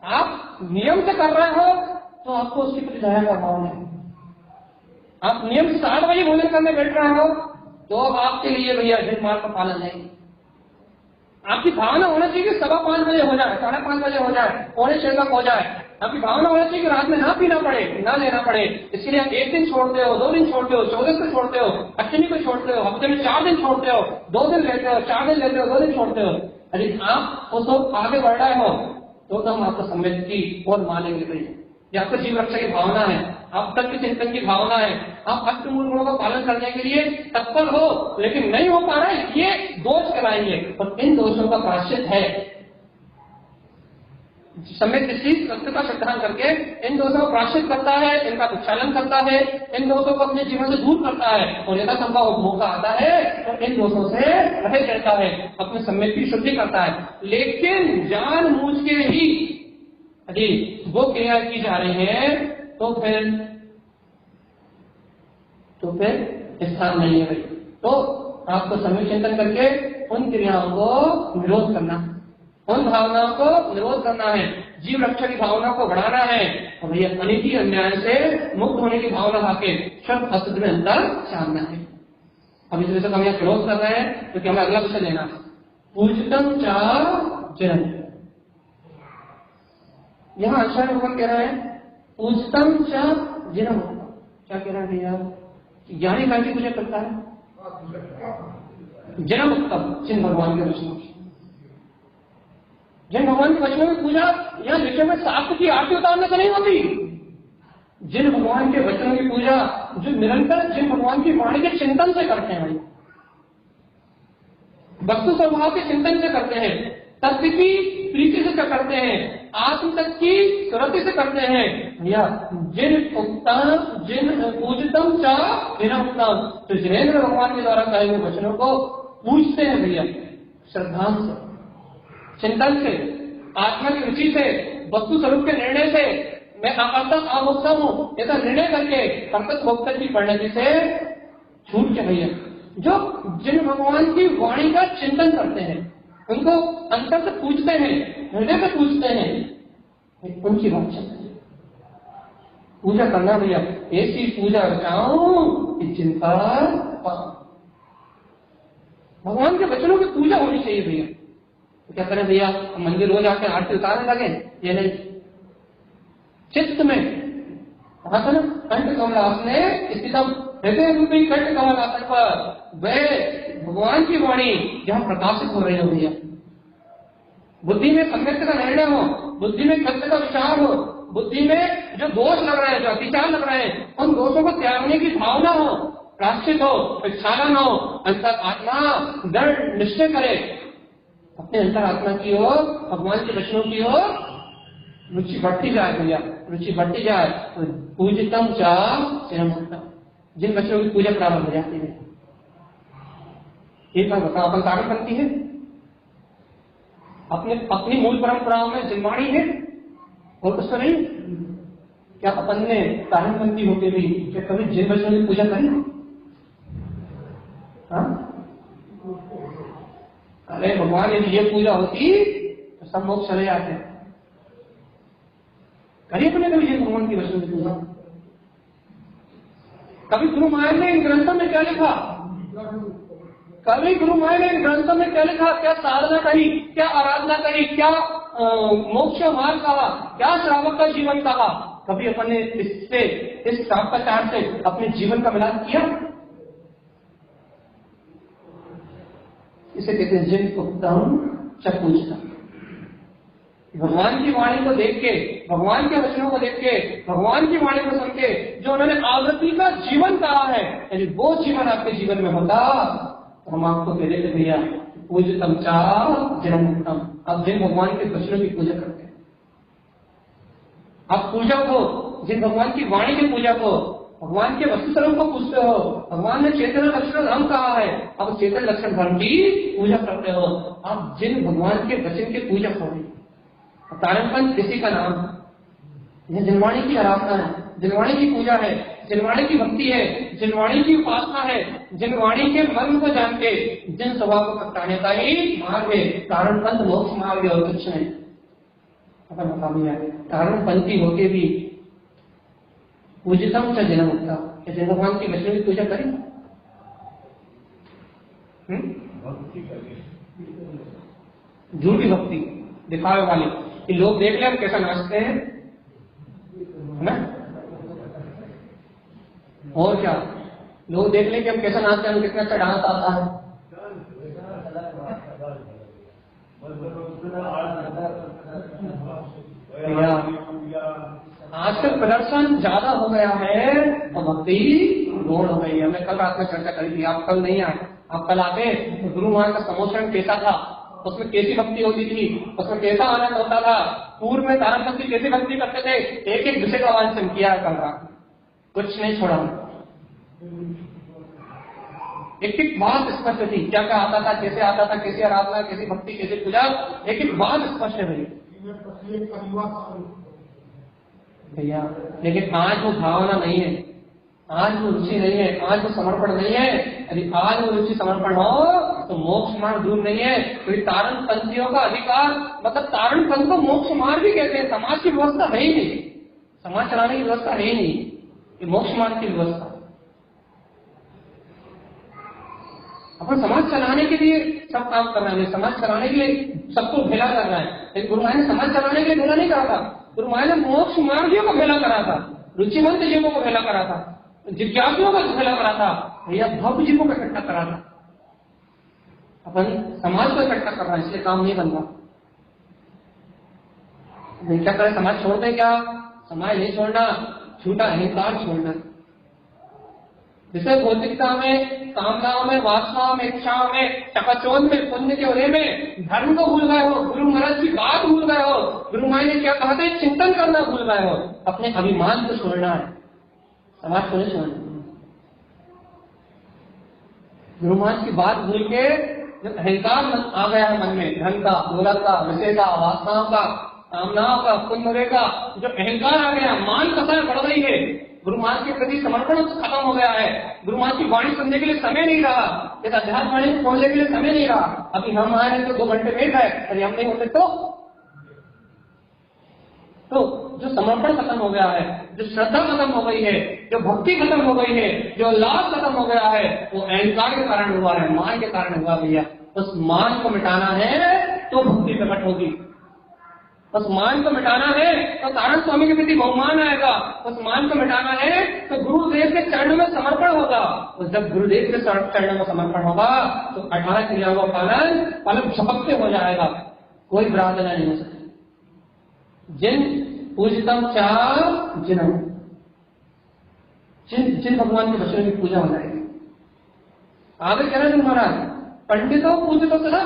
आप नियम से कर रहे हो तो आपको उसके प्रति दया का भाव है। आप नियम से 7 बजे भोजन करने बैठ रहे हो तो अब आपके लिए भैया जन्म मार्ग का पालन नहीं। आपकी भावना होना चाहिए कि 5:15 बजे हो जाए, 5:30 बजे हो जाए, 5:45 तक हो जाए। आपकी भावना होना चाहिए कि रात में ना पीना पड़े, ना लेना पड़े। इसलिए आप 1 दिन छोड़ते हो, 2 दिन छोड़ते हो, 14 को छोड़ते हो, अष्टमी को छोड़ते हो, हफ्ते में 4 दिन छोड़ते हो, 2 दिन लेते हो, 4 दिन लेते हो, 2 दिन छोड़ते हो। यदि आप वो सब आगे बढ़ रहे हो तो हम आपको सम्यक की और मानेंगे भैया। ये आपको जीव रक्षा की भावना है, आप तत्व चिंतन की भावना है, आप अष्टमूल गुणों का पालन करने के लिए तत्पर हो, लेकिन नहीं हो पा रहा है, ये दोष कराएंगे। और इन दोषों का प्रायश्चित है सम्यक दृष्टि सत्य का श्रद्धान करके इन दोषों का प्रायश्चित करता है, इनका उच्चालन करता है, इन दोषों को अपने जीवन से दूर करता है और यथा संभव मौका आता है तो इन दोषों से रहित रहता है, अपने सम्यक की शुद्धि करता है। लेकिन जानबूझ के ही यदि वो क्रिया की जा रही है तो फिर स्थान नहीं है भाई। तो आपको सम्यक चिंतन करके उन क्रियाओं को निरोध करना, उन भावनाओं को निरोध करना है, जीव रक्षा की भावना को बढ़ाना है और भैया अनिति अन्याय से मुक्त होने की भावना लाके शब्द असुद्ध में अंतर साधना है। अब इस वजह से हम यहाँ क्लोज कर रहे हैं क्योंकि हमें अगला विषय लेना है पूजतम चा जन। यहाँ आचार्य भगवान कह रहे हैं पूजतम चा जिनम। क्या कह रहे हैं भैया? ज्ञानी काय की पूजा करता है? जन्म उत्तम जिन भगवान के वचनों की, जिन भगवान के वचनों की पूजा यहाँ विषय में शास्त्र की आरती उतारने से नहीं होती। जिन भगवान के वचनों की पूजा जो निरंतर जिन भगवान की वाणी के चिंतन से करते हैं भाई, वस्तु स्वभाव के चिंतन से करते हैं, तत्व की प्रीति से करते हैं, आत्म तत्व की सुरति से करते हैं भैया। जिन उत्तम जिन पूजतम चा जिनम उत्तम, तो जिनेन्द्र भगवान के द्वारा कहे हुए वचनों को पूजते हैं भैया, श्रद्धा से, चिंतन से, आत्मा की रुचि से, वस्तु स्वरूप के निर्णय से, मैं अकर्ता अभोक्ता हूँ ऐसा निर्णय करके कर्तव्य भोक्ता की परिणति से छूट के भैया जो जिन भगवान की वाणी का चिंतन करते हैं, उनको अंतर से पूछते हैं, हृदय से पूछते हैं, उनकी बात चलती है। पूजा करना भैया, ऐसी पूजा चाहूं कि जिनका भगवान के वचनों की पूजा होनी चाहिए भैया। तो क्या करें भैया, मंदिर रोज आके आरती उतारने लगे? ये नहीं, चित्त में कहा था ना कंठ कमलास ने स्थितम हृदय रूपी कंठ कमलासन पर वह भगवान की वाणी जहां प्रकाशित हो रही हो भैया, बुद्धि में सम्यक का निर्णय हो, बुद्धि में सत्य का विचार हो, बुद्धि में जो दोष लग रहे हैं, जो अतिचार लग रहे हैं, उन दोषों को त्यागने की भावना हो, प्राश्चित हो, प्रक्षालन हो, अंतर आत्मा दृढ़ निश्चय करे, अपने अंतर आत्मा की ओर, भगवान के वचनों की ओर रुचि बढ़ती जाए भैया, रुचि बढ़ती जाए तो पूजितम चा चिरमुक्तम, जिन बच्चों की पूजा प्रारंभ हो जाती है। एक बार बताओ, अपन तारकपंथी है, अपने अपनी मूल परंपराओं में जिनवाणी है और कुछ तो नहीं। क्या अपन ने तारकपंथी होते भी क्या कभी जिन बच्चों की पूजा करी? हाँ? अरे भगवान, यदि ये पूजा होती तो सब लोग चले जाते हैं। करिए अपने कभी जिन भगवान की बच्चों की पूजा। कभी गुरु महाराज ने इन ग्रंथों में क्या लिखा? कभी गुरु महाराज ने इन ग्रंथों में क्या लिखा? क्या साधना करी, क्या आराधना करी, क्या मोक्ष मार्ग कहा, क्या श्रावक का जीवन कहा? कभी अपन ने इससे, इस श्रावकाचार से अपने जीवन का मिलाप किया? इसे कहते हैं जिन उत्तम चपूजतम। भगवान की वाणी को देख के, भगवान के वचनों को देख के, भगवान की वाणी को सुन के जो उन्होंने आवृत्ति का जीवन कहा है, यदि वो जीवन आपके जीवन में होता तो हम आपको कह देते भैया पूजतम चा जिनमुक्तम। आप जिन भगवान के वचनों की पूजा करते हैं, आप पूजक हो, जिन भगवान की वाणी की पूजा हो, भगवान के वस्तु स्वरूप को पूछते हो। भगवान ने चेतन लक्षण धर्म कहा है, आप चेतन लक्षण धर्म की पूजा करते हो। आप जिन भगवान के वचन के पूजक हो। तारकपंथ किसी का नाम है, यह जिनवाणी की आराधना है, जिनवाणी की पूजा है, जिनवाणी की भक्ति है, जिनवाणी की उपासना है, जिनवाणी के मर्म को जान के जिन स्वभाव को प्रगटाने का ही मार्ग है। तारणपंथ मोक्ष मार्ग है और कुछ नहीं। अपन बता दिया, तारणपंथी होके भी पूजितम च जिनमुक्ता, जिन भगवान की वचनों की पूजा करी, झूठी भक्ति दिखावे वाली कि लोग देख ले हम कैसा नाचते हैं, है ना? और क्या, लोग देख ले कि हम कैसा नाचते हैं, हम कितना अच्छा डांस आता है। आजकल प्रदर्शन ज्यादा हो गया है और भक्ति गौण हो गई है। हमने कल रात में चर्चा करी थी, आप कल नहीं आए। आप कल आते तो गुरु महाराज का समोचरण कैसा था, उसमें कैसी भक्ति होती थी, उसमें कैसा आनंद होता था। पूर्व में तारकपंथी कैसी भक्ति करते थे, एक एक विषय का वांचन किया है कल रात, कुछ नहीं छोड़ा। एक एक बात स्पष्ट थी, क्या क्या आता था, कैसे आता था, कैसी आराधना, कैसी भक्ति, कैसी पूजा, एक एक बात स्पष्ट है भैया। लेकिन आज वो भावना नहीं है, आज वो रुचि नहीं है, आज वो समर्पण नहीं है। यदि आज वो रुचि समर्पण हो तो मोक्ष मार्ग दूर नहीं है। क्योंकि तारणपंथियों का अधिकार, मतलब तारणपंथ को मोक्ष मार्ग भी कहते हैं। समाज की व्यवस्था है ही नहीं, समाज चलाने की व्यवस्था है ही नहीं, ये मोक्ष मार्ग की व्यवस्था। अपन समाज चलाने के लिए सब काम कर रहे हैं, समाज चलाने के लिए सबको भेला कर रहा है। लेकिन गुरु महाराज ने समाज चलाने के लिए भेला नहीं करा था। गुरु महाराज ने मोक्ष मार्गियों को भेला करा था, रुचिमंत जीवों को भेला करा था, जिज्ञासुओं का भेला करा था, भैया भव्य जीवों को इकट्ठा करा था। अपन समाज को इकट्ठा कर रहा है, इसलिए काम नहीं बन रहा। क्या करें, समाज छोड़ दें क्या? समाज नहीं छोड़ना, झूठा अहंकार छोड़ना। जैसे भौतिकता में, कामनाओं में, वासनाओं में, इच्छाओं में, चकाचौंध में, पुण्य के उदय में धर्म को भूल गए हो, गुरु महाराज की बात भूल गए हो, गुरु महाराज ने क्या कहा था चिंतन करना भूल गए हो। अपने अभिमान को छोड़ना है, समाज को नहीं छोड़ना। गुरु महाराज की बात भूल के जब अहंकार आ गया है मन में, धन का, दौलत का, विषय का, वासनाओं का, कामनाओं का, पुण्य का जो अहंकार आ गया, मान कसार बढ़ रही है, गुरु महाराज के प्रति समर्पण खत्म हो गया है, गुरु महाराज की वाणी सुनने के लिए समय नहीं रहा, इस अध्यात्म वाणी को खोलने के लिए समय नहीं रहा। अभी हम आए हैं तो 2 घंटे वेट है, अरे हम नहीं होते तो जो समर्पण खत्म हो गया है, जो श्रद्धा खत्म हो गई है, जो भक्ति खत्म हो गई है, जो लाभ खत्म हो गया है, वो अहंकार के कारण हुआ है, मान के कारण हुआ भैया। उस मान को मिटाना है तो भक्ति प्रकट होगी। उस मान को मिटाना है तो तारण स्वामी के प्रति बहुमान आएगा। उस मान को मिटाना है तो गुरुदेव के चरणों में समर्पण होगा। और जब गुरुदेव के चरणों में समर्पण होगा तो 18 क्रियाओं का पालन पलक झपकते हो जाएगा, कोई बरादना नहीं हो सकती। जिन पूजितम चा जिनम, जिन भगवान के वचनों की पूजा हो जाएगी। आगे कह रहे हैं महाराज, पंडितों पूजितो सदा।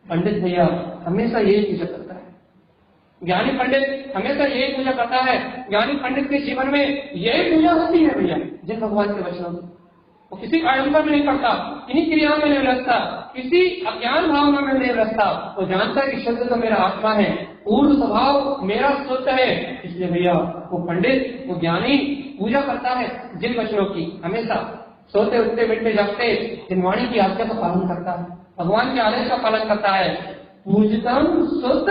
पंडित भैया हमेशा यही पूजा करता है, ज्ञानी पंडित हमेशा यही पूजा करता है, ज्ञानी पंडित के जीवन में यही पूजा होती है भैया, जिन भगवान के वचनों में वो किसी आडंबर में नहीं पड़ता, किन्हीं क्रियाओं में नहीं लगता, किसी अज्ञान भावना में नहीं लगता। वो जानता है कि शुद्ध तो मेरा आत्मा है, पूर्ण स्वभाव मेरा शुद्ध है। इसलिए भैया वो पंडित, वो ज्ञानी पूजा करता है जिन वचनों की, हमेशा सोते उठते बैठते जागते जिन वाणी की आज्ञा का पालन करता है, भगवान के आदेश का पालन करता है। पूजतम शुद्ध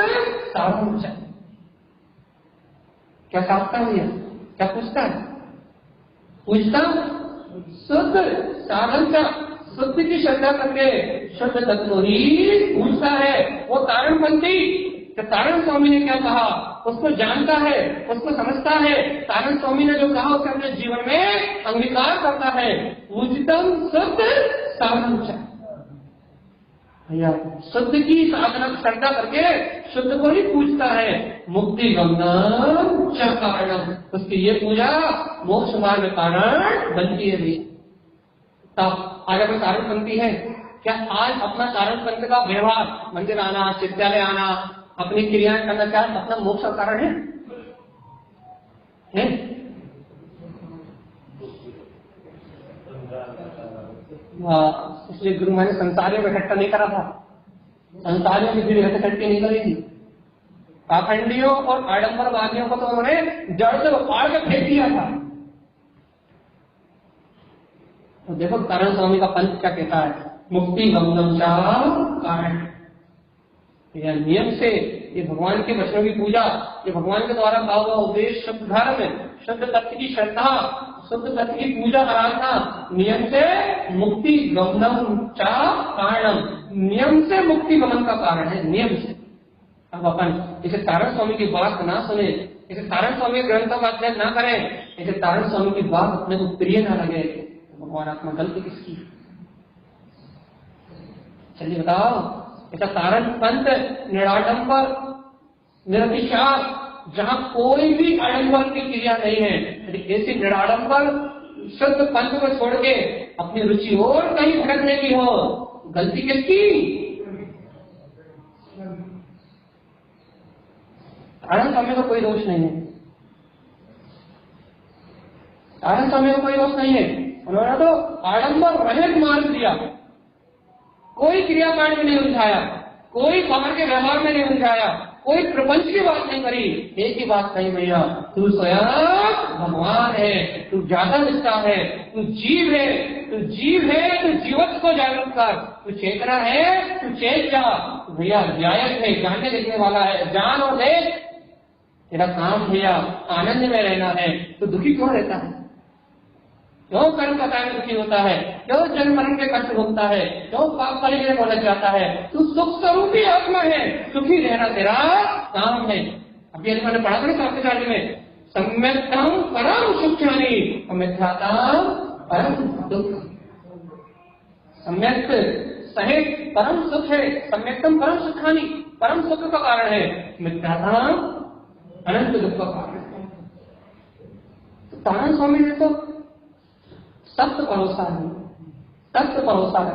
साधन चाहिए। क्या साधता है भैया, क्या पूछता है? पूजता शुद्ध साधन का, शुद्ध की श्रद्धा करके शुद्ध तत्व ही पूछता है। वो तारणपंथी, तारण स्वामी ने क्या कहा उसको जानता है, उसको समझता है। तारण स्वामी ने जो कहा उसे अपने जीवन में अंगीकार करता है। पूजतम शुद्ध साधन चाहिए भैया, शुद्ध की साधना श्रद्धा करके शुद्ध को ही पूजता है। मुक्ति गमनम च कारणम, उसकी ये पूजा मोक्ष मार्ग में कारण बनती है भैया। तब आज अपने कारण बनती है क्या? आज अपना कारण पंथ का व्यवहार, मंदिर आना, विद्यालय आना, अपनी क्रियाएं करना, क्या अपना मोक्ष का कारण है? इसलिए गुरु मैंने संसारियों को इकट्ठा नहीं करा था, संसारियों की भीड़ इकट्ठी नहीं करी थी। पाखंडियों और आडंबरवादियों को तो उन्होंने जड़ से उखाड़ कर फेंक दिया था। तो देखो कारण स्वामी का पंथ क्या कहता है, मुक्ति गमनम च कारण। यह नियम से, ये भगवान के वचनों की पूजा, ये भगवान के द्वारा कहा हुआ उपदेश, शुद्ध धर्म, शुद्ध तत्व की श्रद्धा, शुद्ध तत्व की पूजा आराधना, नियम से मुक्ति गमनम च कारणम, नियम से मुक्ति गमन का कारण है, नियम से। अब अपन इसे तारण स्वामी की बात ना सुने, इसे तारण स्वामी ग्रंथों का अध्ययन ना करें, इसे तारण स्वामी की बात अपने को प्रिय ना लगे, तो भगवान आत्मा गलती किसकी? चलिए बताओ, ऐसा तारण पंथ निराडंबर निरतिशार, जहाँ कोई भी आडंबर की क्रिया नहीं है, ऐसी निराडंबर शुद्ध पंथ को छोड़ के अपनी रुचि और कहीं भटकने की हो, गलती किसकी? तारण स्वामी को कोई दोष नहीं है, तारण स्वामी को कोई दोष नहीं है। उन्होंने तो आडंबर रहित मार्ग दिया, कोई क्रियाकांड में नहीं उलझाया, कोई बाहर के व्यवहार में नहीं उलझाया, कोई प्रपंच की बात नहीं करी। एक ही बात कही, भैया तू स्वयं भगवान है, तू ज्यादा निष्ठा है, तू जीव है, तू जीव है, तू जीवत्व को जागृत कर, तू चेतना है, तू चेत जा। भैया न्यायक है, जानने देखने वाला है, जान और देख, तेरा काम भैया आनंद में रहना है। तो दुखी क्यों रहता है? क्यों कर्म का कारण दुखी होता है? क्यों जन्म मरण के कष्ट भोगता है? क्यों पाप वाले में पहुंच जाता है? तू सुख स्वरूपी आत्मा है, सुखी रहना तेरा काम है। अभी मैंने पढ़ा था ना शास्त्राचार्य में, सम्यक्तम परम सुखानी और मिथ्यातम परम दुख। सम्यक सहित परम सुख है, सम्यक्तम परम सुखानी, परम सुख का कारण है, मिथ्यातम अनंत दुख का कारण है। तो तारण स्वामी ने तो सत्य भरोसा है, सत्य भरोसा है,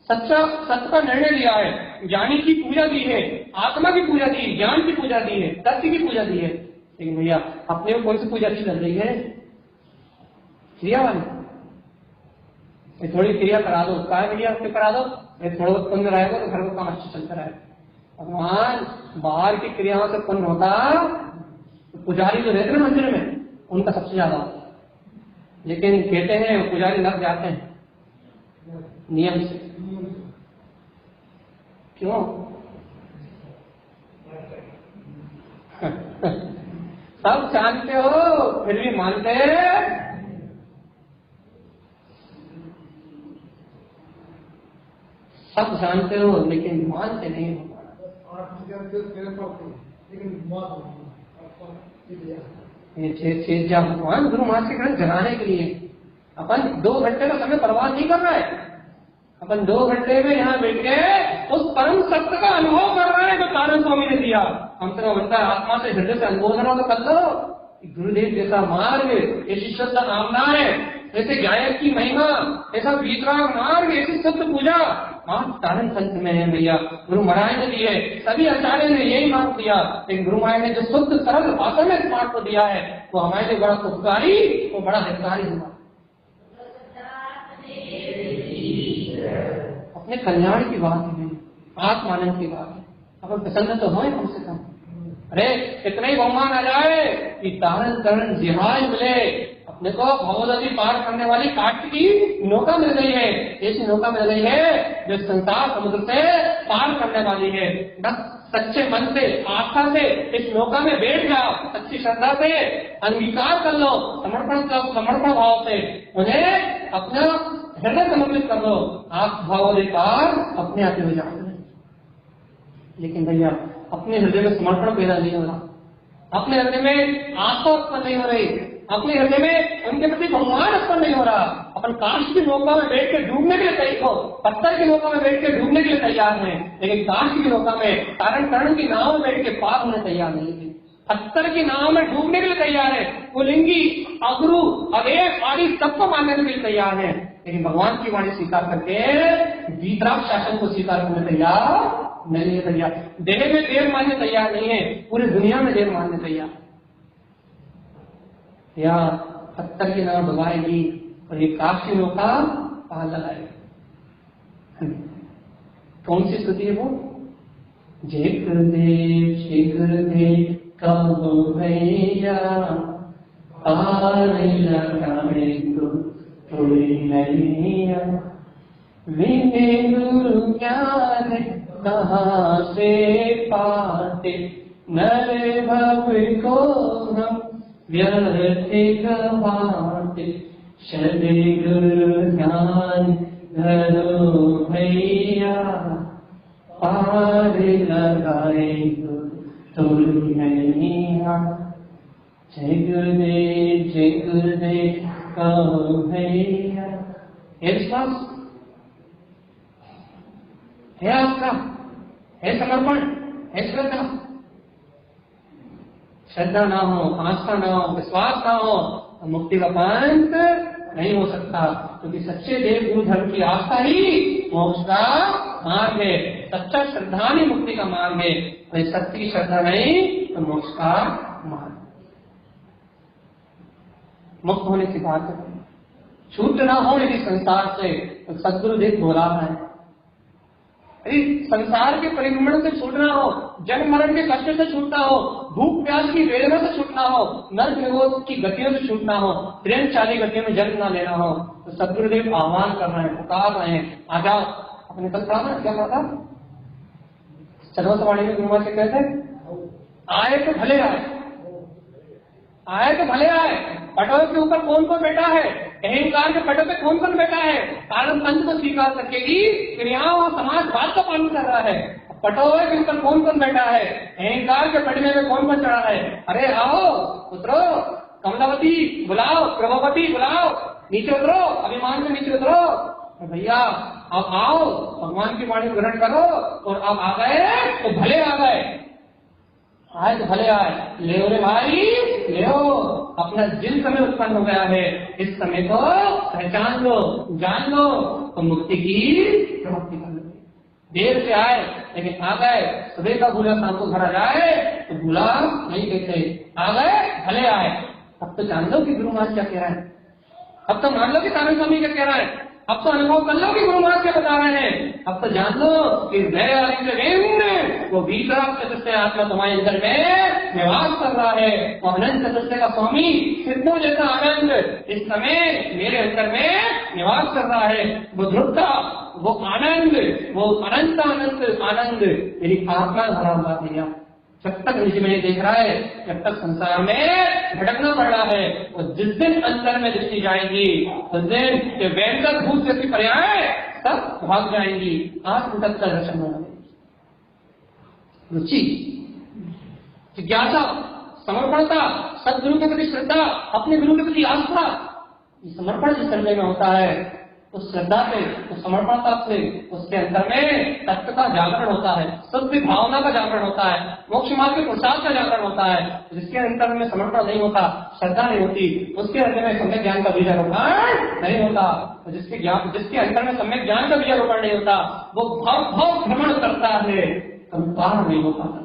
सच्चा सत्य का निर्णय लिया है, ज्ञानी की पूजा दी है, आत्मा की पूजा दी, ज्ञान की पूजा दी है, तत्व की पूजा दी है। लेकिन भैया अपने को कौन सी पूजा अच्छी लग रही है? क्रिया वाली। ये थोड़ी क्रिया करा दो, क्या भैया उसके करा दो, ये थोड़ा बहुत पुण्य रहेगा तो घर का काम अच्छा चलता रहेगा। भगवान बाहर की क्रियाओं से पुण्य होता, तो पुजारी जो रहते ना मंदिर में, उनका सबसे ज्यादा होता। लेकिन कहते हैं पुजारी लग जाते हैं नियम से। क्यों? सब जानते हो फिर भी मानते हैं। सब जानते हो लेकिन मानते नहीं हो। ये भगवान गुरु महाराज के ग्रंथ जगाने के लिए अपन 2 घंटे का समय बर्बाद नहीं कर रहा है। अपन 2 घंटे में यहाँ बैठ के उस परम सत्य का अनुभव कर रहे हैं जो तारण स्वामी ने दिया। हमसे वो बनता है आत्मा से हृदय से अनुभव करो तो कर लो। गुरुदेव जैसा मार्ग, ये शिष्य का नामना है, जैसे गायक की महिमा, ऐसा वीतराग मार्ग, ऐसी सत्य पूजा आप तारण संत में है भैया। गुरु महाराज ने दी है, सभी आचार्य ने यही मार्ग दिया, लेकिन गुरु महाराज ने जो शुद्ध सरल भाषा में इस मार्ग को दिया है वो हमारे लिए बड़ा उपकारी, वो बड़ा हितकारी हुआ। अपने कल्याण की बात है, आत्मानंद की बात है, अपन प्रसन्न तो हो कम से कम। अरे इतना ही बहुमान आ जाए कि तारण तरण जिहाज मिले, अपने को भवनदी पार करने वाली काट की नौका मिल गई है, ऐसी नौका मिल गई है जो संसार समुद्र से पार करने वाली है। बस सच्चे मन से, आस्था से इस नौका में बैठ जाओ, सच्ची श्रद्धा से अंगीकार कर लो, समर्पण भाव से उन्हें अपना हृदय समर्पित कर लो, आप भवनदी पार अपने आप हो जाओ। लेकिन भैया अपने हृदय में समर्पण पैदा नहीं हो रहा, अपने हृदय में आस्था उत्पन्न नहीं हो रही, अपने हृदय में उनके प्रति भगवान उत्पन्न नहीं हो रहा। अपन काश की नौका में बैठ के डूबने के लिए तैयार हो, पत्थर की नौका में बैठ के डूबने के लिए तैयार है, लेकिन काश की नौका में तारण तरण की नाव में बैठ के पार होने तैयार नहीं है। पत्थर की नाव में डूबने के लिए तैयार है, कुलिंगी, अगरू, अवेश आदि सबको मानने के लिए तैयार है, लेकिन भगवान की वाणी स्वीकार करके वीतराग शासन को स्वीकार करने तैयार नहीं है भैया। देह में देर मानने तैयार नहीं है, पूरी दुनिया में देर मानने तैयार। या पत्थर की नाव डुबाएगी और ये काश की नौका पार लगाएगी। कौन सी स्तुति है वो? जय गुरुदेव कब भैया पार लगाएंगे थोड़ी नैया, विने गुरु ज्ञान कहाँ से पाते, नर भव को हम व्यर्थ गवाते, शनि गुरु ज्ञान धरो भैया पार लगाए थोड़ी नैया। जय गुरुदेव कहो भैया। ये विश्वास है आपका, है समर्पण, है श्रद्धा। श्रद्धा ना हो, आस्था ना हो, विश्वास ना हो तो मुक्ति का पंथ नहीं हो सकता, क्योंकि सच्चे देव गुरु धर्म की आस्था ही मोक्ष का मार्ग है, सच्चा श्रद्धा ही मुक्ति का मार्ग है, और सच्ची श्रद्धा नहीं तो मोक्ष का मार्ग। मुक्त होने की बात है, छूट ना हो यदि संसार से, तो सदगुरुदेव बोला है यदि संसार के परिभ्रमण से छूटना हो, जन्म मरण के कष्ट से छूटना हो, भूख प्यास की वेदना से छूटना हो, नर्क निरोध की गतियों से छूटना हो, प्रेम चाली गतियों में जन्म न लेना हो, तो सदगुरुदेव आह्वान कर रहे हैं, पुकार रहे हैं, आ जाओ। अपने कल कहा क्या कहा था चरमसवाणी में? गुरुमा से कहते आए तो भले आए, आए तो भले आए। पटों के ऊपर कौन कौन बैठा है? अहंकार के पटों पे कौन कौन बैठा है? कारण पंथ को स्वीकार सकेगी, क्रियाओं और समाजवाद का पालन कर रहा है। पटों के ऊपर कौन कौन बैठा है? अहंकार के पटने में कौन कौन चढ़ा है? अरे आओ पुत्रो, कमलावती बुलाओ, प्रभावती बुलाओ, नीचे उतरो, अभिमान से नीचे उतरो। भैया अब आओ, भगवान की वाणी ग्रहण करो, और अब आ गए तो भले आ गए, आए तो भले आए। ले रे भाई ले, अपना जिन समय उत्पन्न हो गया है, इस समय को पहचान लो, जान लो, तो मुक्ति की प्राप्ति कर लो। देर से आए लेकिन आ गए, सुबह का भूला शाम को घर आ जाए तो भूला नहीं कहते, आ गए भले आए। अब तो जान लो कि गुरु महाराज क्या कह रहा है, अब तो मान लो कि तारण स्वामी क्या कह रहा है, अब तो अनुभव कर लो कि गुरु महाराज क्या बता रहे हैं, अब तो जान लो कि वो वीतराग चतुष्टय आत्मा तुम्हारे अंदर में निवास कर रहा है। वो अनंत चतुष्टय का स्वामी सिद्धों जैसा आनंद इस समय मेरे अंदर में निवास कर रहा है। वो ध्रुवता, वो आनंद, वो अनंत अनंत आनंद मेरी आत्मा भरा हुआ भैया। जब तक निज में देख रहा है, जब तक संसार में भटकना पड़ रहा है, तो जिस दिन अंतर में दृष्टि जाएगी उस दिन वैंकर भूत जैसी पर्याय सब भाग जाएंगी, आत्म तत्व का दर्शन होगा। रुचि, जिज्ञासा, समर्पणता, सदगुरु के प्रति श्रद्धा, अपने गुरु के प्रति आस्था, ये समर्पण जिस हृदय में होता है उस श्रद्धा से, उस समर्पणता से उसके अंदर में तत्व का जागरण होता है, शुद्ध भावना का जागरण होता है, मोक्ष मार्ग के पुरुषार्थ का जागरण होता है। जिसके अंदर में समर्पण नहीं होता, श्रद्धा नहीं होती, उसके अंदर में सम्यक ज्ञान का बीजारोपण नहीं होता। जिसके अंदर में सम्यक ज्ञान का बीजारोपण नहीं होता, वो भव भ्रमण करता है, कभी पार नहीं हो पाता।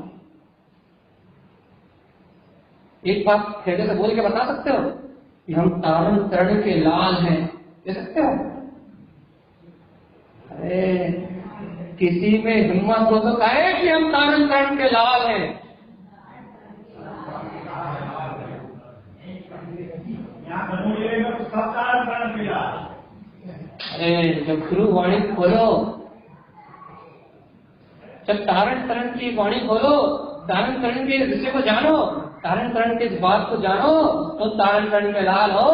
एक बात खेदे से बोल के बता सकते हो कि हम तारण तरण के लाल हैं, दे सकते हो? अरे किसी में हिम्मत हो तो कहे कि हम तारण तरण के लाल हैं। अरे जब गुरु वाणी खोलो, जब तारण तरण की वाणी खोलो, तारण तरण के विषय को जानो, तारण तरण के बात को जानो, तो तारण तरण के लाल हो।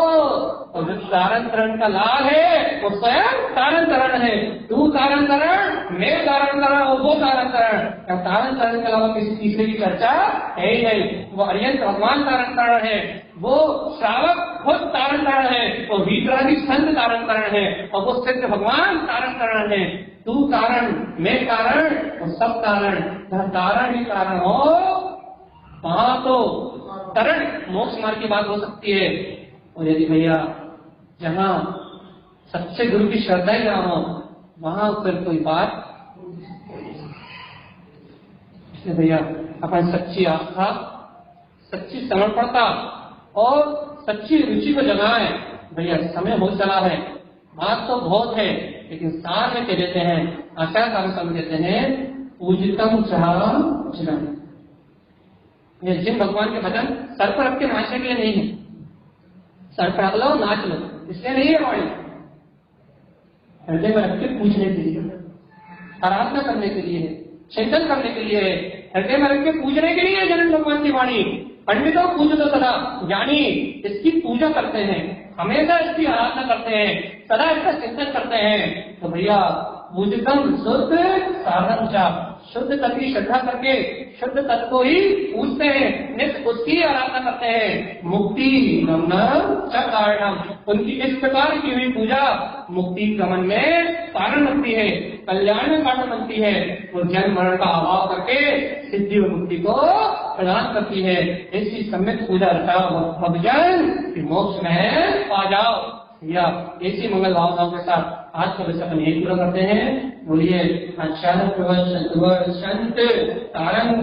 और जो तारण तरण का लाल है वो स्वयं तारण तरण है। तू तारण तरण, मैं तारण तरण और वो तारण तरण। तारण तरण के अलावा किसी तीसरे की चर्चा है ही नहीं। वो अरियंत भगवान तारण तरण है, वो श्रावक खुद तारण तरण है, वो वीतरागी संत तारण तरण है, और वो सिद्ध भगवान तारण तरण है। तू कारण, मैं कारण, और सब कारण। जहाँ तारण ही कारण हो वहां तो तरण मोक्ष मार्ग की बात हो सकती है। और यदि भैया जहाँ सच्चे गुरु की श्रद्धा ही ना हो, वहां फिर कोई बात। इसलिए भैया अपन सच्ची आस्था, सच्ची समर्पणता और सच्ची रुचि को जगाए। भैया समय हो चला है, बात तो बहुत है, लेकिन सार में कह देते हैं, आचार्य साहब समझ देते हैं, पूजितम चाहम। ये जिन भगवान के भजन सर पर रख के नाचने के लिए नहीं है, सर पर रख लो नाच लो, इसलिए नहीं है वाणी। हृदय में रख के पूजने के लिए, आराधना करने के लिए, चिंतन करने के लिए, हृदय में रख के पूजने के लिए जनन भगवान की वाणी। पंडितों पूज तो सदा, ज्ञानी इसकी पूजा करते हैं, हमेशा इसकी आराधना करते हैं, सदा इसका चिंतन करते हैं। तो भैया पूजितम शुद्ध साधन चा, शुद्ध तत्व की श्रद्धा करके शुद्ध तत्व को ही पूजते हैं, नित्य उसकी आराधना करते हैं। मुक्ति गमनम च कारणम, उनकी इस प्रकार की हुई पूजा मुक्ति गमन में कारण बनती है, कल्याण में कारण बनती है। वो जन्म मरण का अभाव करके सिद्धि और मुक्ति को प्रदान करती है। ऐसी सम्यक पूजा रचाओ भगजन कि मोक्ष में पा जाओ। या ऐसी मंगल भावनाओं के साथ आज का विषय अपन यही पूरा करते हैं। बोलिए संत तारण